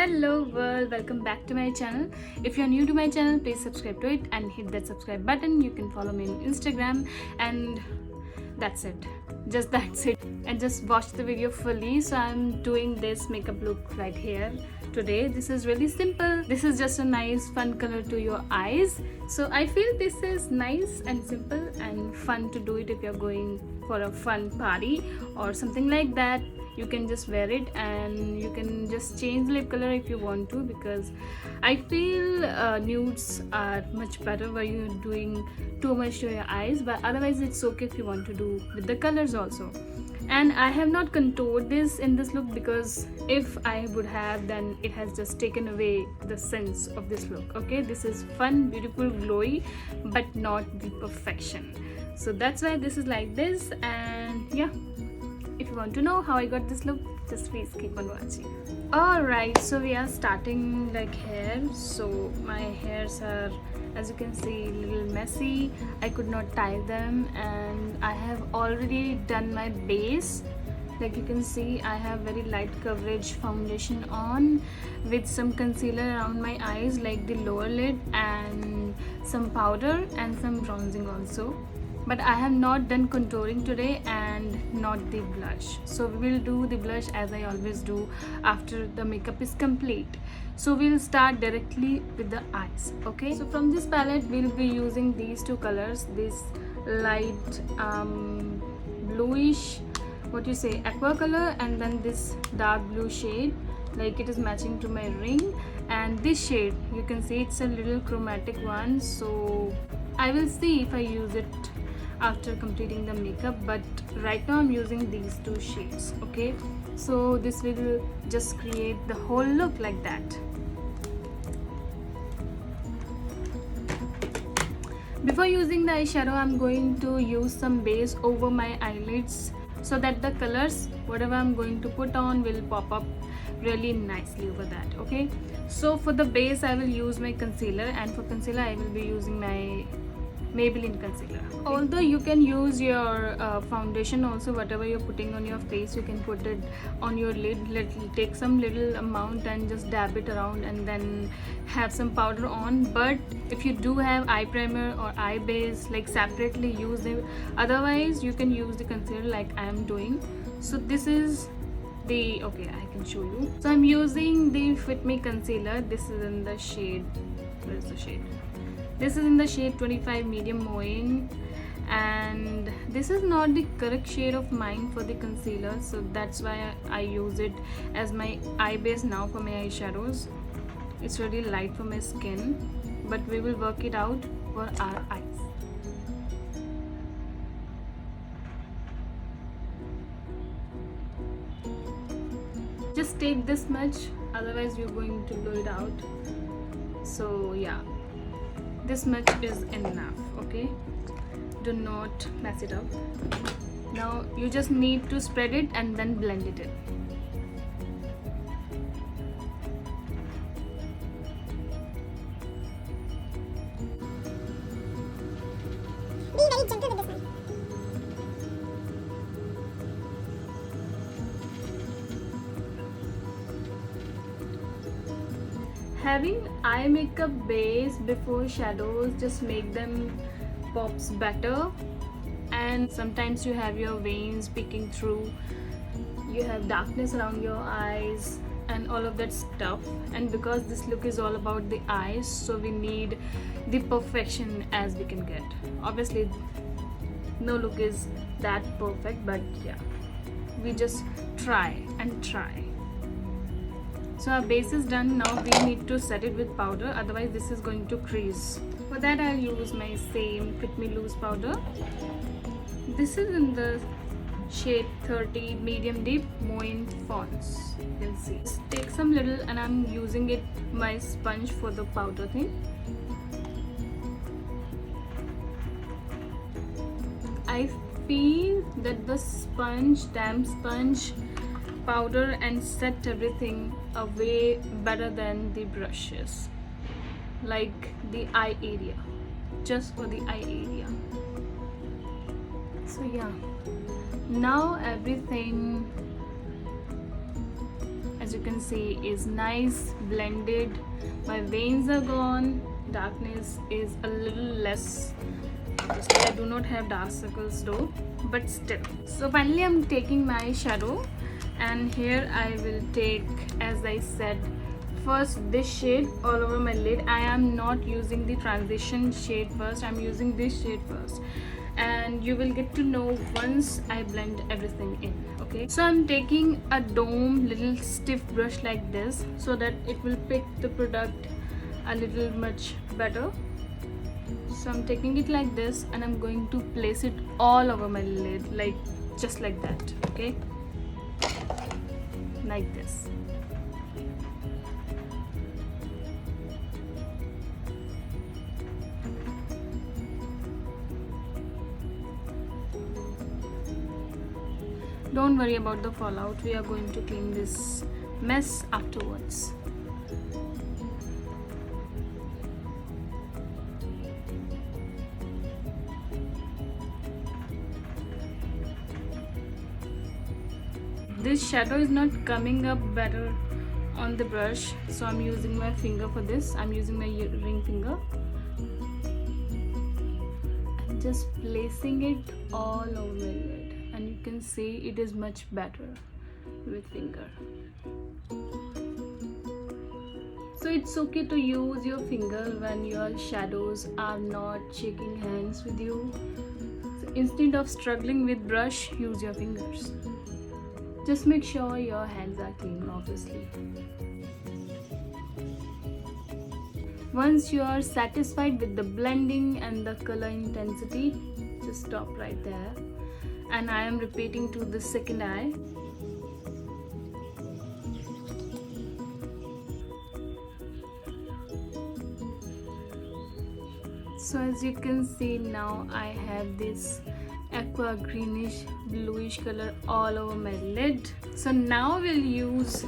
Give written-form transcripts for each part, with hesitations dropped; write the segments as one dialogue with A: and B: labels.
A: Hello world, welcome back to my channel. If you're new to my channel, please subscribe to it and hit that subscribe button. You can follow me on Instagram, and that's it. Just that's it. And just watch the video fully. So I'm doing this makeup look right here today. This is really simple. This is just a nice fun color to your eyes. So I feel this is nice and simple and fun to do it if you're going for a fun party or something like that. You can just wear it and you can just change lip color if you want to, because I feel nudes are much better when you're doing too much to your eyes, but otherwise it's okay if you want to do with the colors also. And I have not contoured this in this look, because if I would have, then it has just taken away the sense of this look. Okay, this is fun, beautiful, glowy, but not the perfection. So that's why this is like this. And yeah, if you want to know how I got this look, just please keep on watching. Alright, so we are starting like hair. So my hairs are, as you can see, a little messy. I could not tie them, and I have already done my base. Like you can see, I have very light coverage foundation on with some concealer around my eyes, like the lower lid, and some powder and some bronzing also. But I have not done contouring today and not the blush. So we will do the blush as I always do after the makeup is complete. So we'll start directly with the eyes. Okay, so from this palette we'll be using these two colors, this light bluish, what you say, aqua color, and then this dark blue shade, like it is matching to my ring. And this shade, you can see it's a little chromatic one, so I will see if I use it after completing the makeup, but right now I'm using these two shades. Okay, so this will just create the whole look like that. Before using the eyeshadow, I'm going to use some base over my eyelids so that the colors, whatever I'm going to put on, will pop up really nicely over that. Okay, so for the base I will use my concealer, and for concealer I will be using my Maybelline concealer. Although you can use your foundation also, whatever you're putting on your face, you can put it on your lid. Take some little amount and just dab it around, and then have some powder on. But if you do have eye primer or eye base, like separately use it. Otherwise you can use the concealer like I am doing. So this is the, okay, I can show you. So I'm using the Fit Me concealer. This is in the shade, where is the shade? This is in the shade 25 medium mowing, and this is not the correct shade of mine for the concealer, so that's why I use it as my eye base now for my eyeshadows. It's really light for my skin, but we will work it out for our eyes. Just take this much, otherwise you're going to blow it out. So yeah, this much is enough. Okay, do not mess it up. Now you just need to spread it and then blend it in.
B: Be very gentle with this one.
A: Having eye makeup base before shadows just make them pops better. And sometimes you have your veins peeking through, you have darkness around your eyes and all of that stuff. And because this look is all about the eyes, so we need the perfection as we can get. Obviously no look is that perfect, but yeah, we just try and try. So our base is done. Now we need to set it with powder, otherwise this is going to crease. For that I'll use my same Fit Me loose powder. This is in the shade 30 medium deep Moin Fonts. You can see. Just take some little, and I'm using it my sponge for the powder thing. I feel that the sponge, damp sponge, powder and set everything away better than the brushes, like the eye area, just for the eye area. So yeah, now everything, as you can see, is nice blended. My veins are gone, darkness is a little less. I do not have dark circles though, but still. So finally I'm taking my shadow, and here I will take, as I said, first this shade all over my lid. I am not using the transition shade first, I'm using this shade first, and you will get to know once I blend everything in. Okay, so I'm taking a dome little stiff brush like this so that it will pick the product a little much better. So I'm taking it like this and I'm going to place it all over my lid, like just like that. Okay, like this. Don't worry about the fallout, we are going to clean this mess afterwards. This shadow is not coming up better on the brush, so I'm using my finger for this. I'm using my ring finger and just placing it all over my lid, and you can see it is much better with finger. So it's okay to use your finger when your shadows are not shaking hands with you. So instead of struggling with brush, use your fingers. Just make sure your hands are clean, obviously. Once you are satisfied with the blending and the color intensity, just stop right there. And I am repeating to the second eye. So as you can see, now I have this aqua greenish bluish color all over my lid. So now we'll use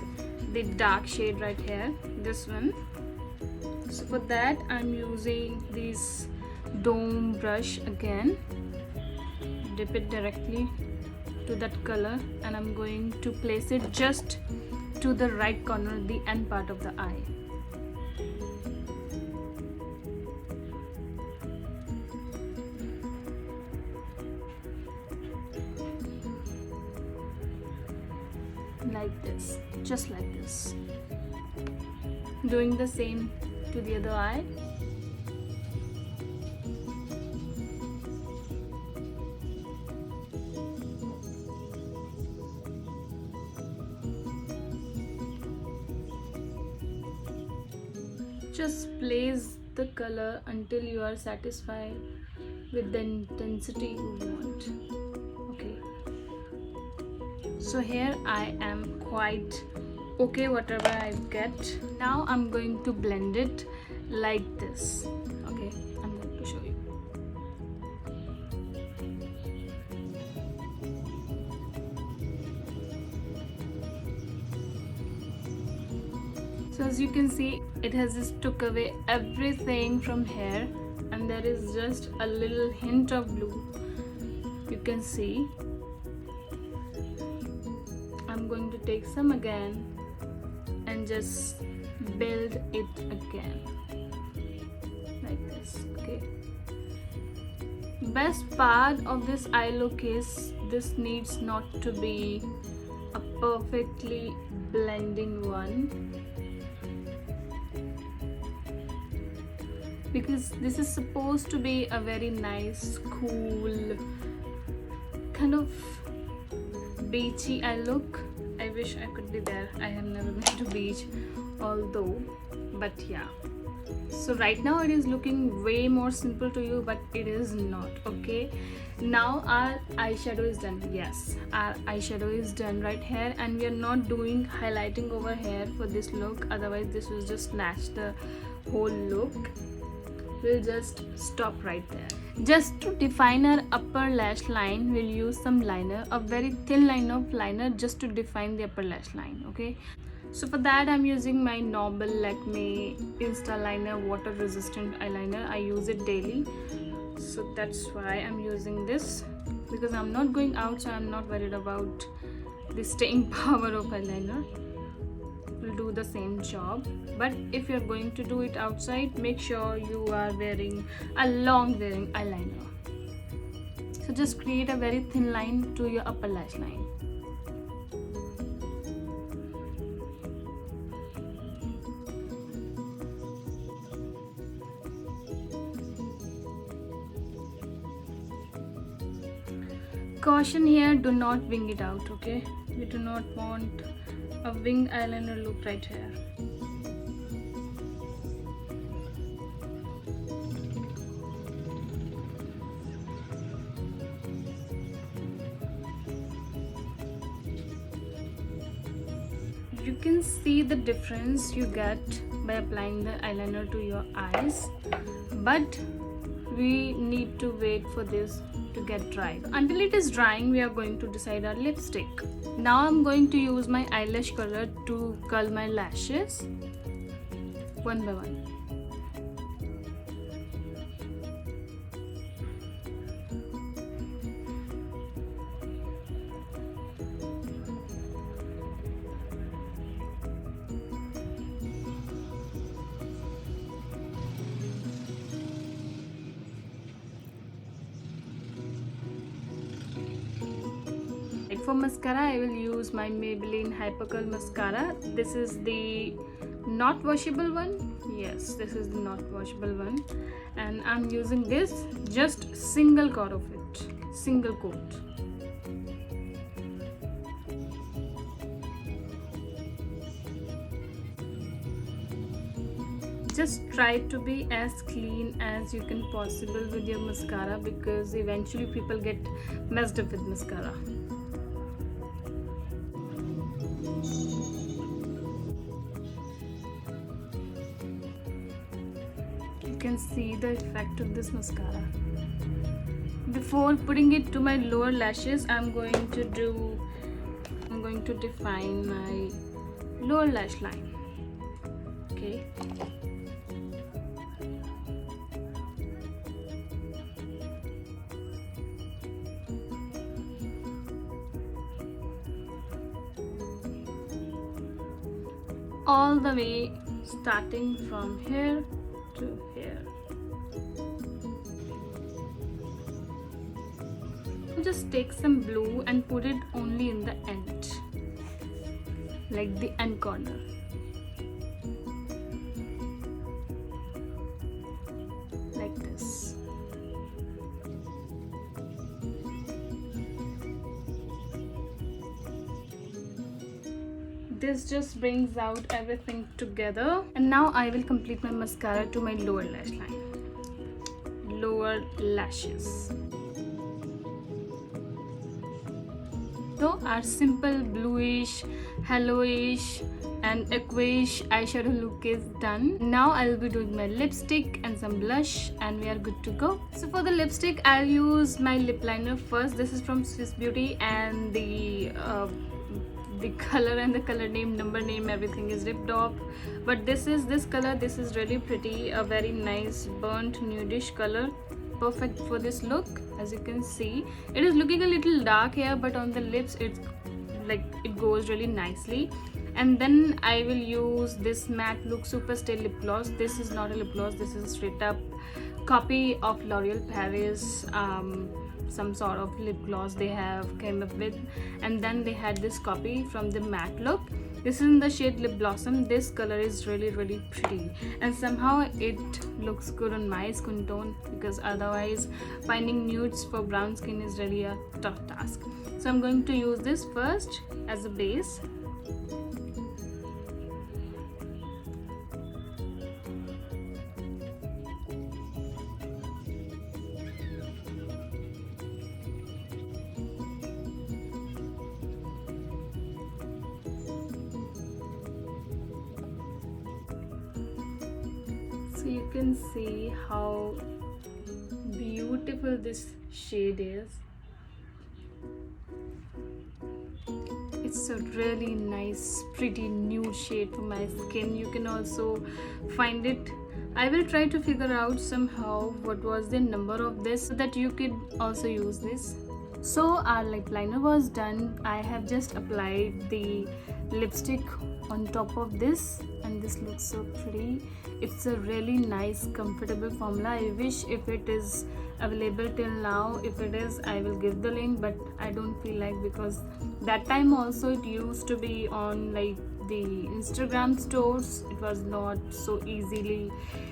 A: the dark shade right here, this one. So for that I'm using this dome brush again. Dip it directly to that color and I'm going to place it just to the right corner, the end part of the eye. Like this, just like this. Doing the same to the other eye. Just place the color until you are satisfied with the intensity you want. Okay. So here I am quite okay whatever I get. Now I'm going to blend it like this. Okay, I'm going to show you. So as you can see, it has just took away everything from here, and there is just a little hint of blue. You can see. I'm going to take some again and just build it again like this. Okay, best part of this eye look is this needs not to be a perfectly blending one, because this is supposed to be a very nice, cool, kind of beachy eye look. I wish I could be there. I have never been to beach, although, but yeah. So right now it is looking way more simple to you, but it is not. Okay, now our eyeshadow is done. Yes, our eyeshadow is done right here, and we are not doing highlighting over here for this look, otherwise this will just snatch the whole look. We'll just stop right there. Just to define our upper lash line, we'll use some liner, a very thin line of liner, just to define the upper lash line. Okay, so for that I'm using my Eyeliner Lakmé Insta liner, water resistant eyeliner. I use it daily, so that's why I'm using this, because I'm not going out, so I'm not worried about the staying power of eyeliner. will do the same job. But if you're going to do it outside, make sure you are wearing a long wearing eyeliner. So just create a very thin line to your upper lash line. Caution here, do not wing it out, okay? We do not want a wing eyeliner look right here. You can see the difference you get by applying the eyeliner to your eyes, but we need to wait for this to get dry. Until it is drying, we are going to decide our lipstick. Now I'm going to use my eyelash color to curl my lashes one by one. For mascara, I will use my Maybelline hypercurl mascara. This is the not washable one. Yes, this is the not washable one, and I'm using this just single coat of it, single coat. Just try to be as clean as you can possible with your mascara, because eventually people get messed up with mascara. You can see the effect of this mascara. Before putting it to my lower lashes, I'm going to define my lower lash line. Okay. All the way starting from here to here. Just take some blue and put it only in the end, like the end corner. Like this. This just brings out everything together. And now I will complete my mascara to my lower lash line. Lower lashes. So our simple bluish, helloish and aquish eyeshadow look is done. Now I will be doing my lipstick and some blush, and we are good to go. So for the lipstick, I'll use my lip liner first. This is from Swiss Beauty, and the color and the color name, number name, everything is ripped off. But this color, this is really pretty, a very nice burnt nudish color, perfect for this look. As you can see, it is looking a little dark here, but on the lips it's like it goes really nicely. And then I will use this matte look super stay lip gloss. This is not a lip gloss, this is a straight up copy of L'Oreal Paris, some sort of lip gloss they have came up with, and then they had this copy from the matte look. This is in the shade Lip Blossom. This color is really pretty, and somehow it looks good on my skin tone, because otherwise finding nudes for brown skin is really a tough task. So I'm going to use this first as a base. So you can see how beautiful this shade is. It's a really nice, pretty nude shade for my skin. You can also find it. I will try to figure out somehow what was the number of this so that you could also use this. So our lip liner was done. I have just applied the lipstick on top of this, and this looks so pretty. It's a really nice comfortable formula. I wish if it is available till now. If it is, I will give the link, but I don't feel like, because that time also it used to be on like the Instagram stores. It was not so easily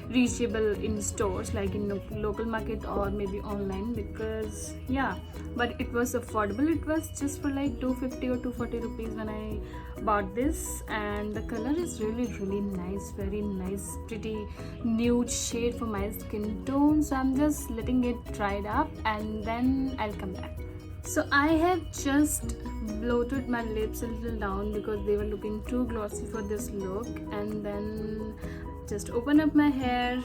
A: reachable in stores like in local market or maybe online, because yeah, but it was affordable. It was just for like 250 or 240 rupees when I bought this, and the color is really nice, very nice, pretty nude shade for my skin tone. So I'm just letting it dry it up and then I'll come back. So I have just bloated my lips a little down because they were looking too glossy for this look, and then just open up my hair,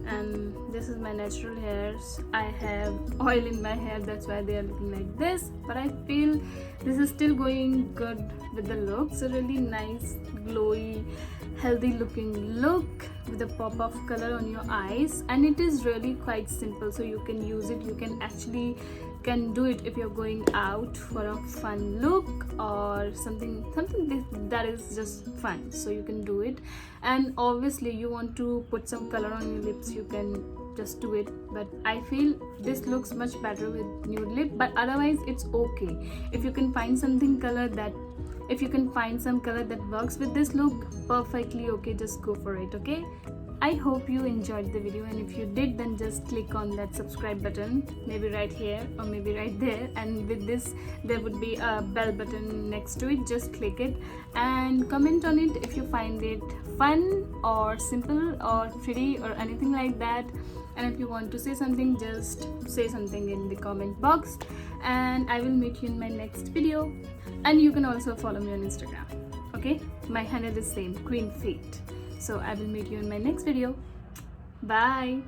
A: and this is my natural hairs. I have oil in my hair, that's why they are looking like this, but I feel this is still going good with the look. So really nice, glowy, healthy looking look with a pop of color on your eyes, and it is really quite simple, so you can use it. You can do it if you're going out for a fun look or something that is just fun, so you can do it. And obviously you want to put some color on your lips, you can just do it, but I feel this looks much better with nude lip. But otherwise it's okay if you can find some color that works with this look, perfectly okay, just go for it. Okay, I hope you enjoyed the video, and if you did, then just click on that subscribe button, maybe right here or maybe right there, and with this there would be a bell button next to it. Just click it and comment on it if you find it fun or simple or pretty or anything like that. And if you want to say something, just say something in the comment box, and I will meet you in my next video. And you can also follow me on Instagram. Okay, my handle is same, Queenfeat. So I will meet you in my next video. Bye.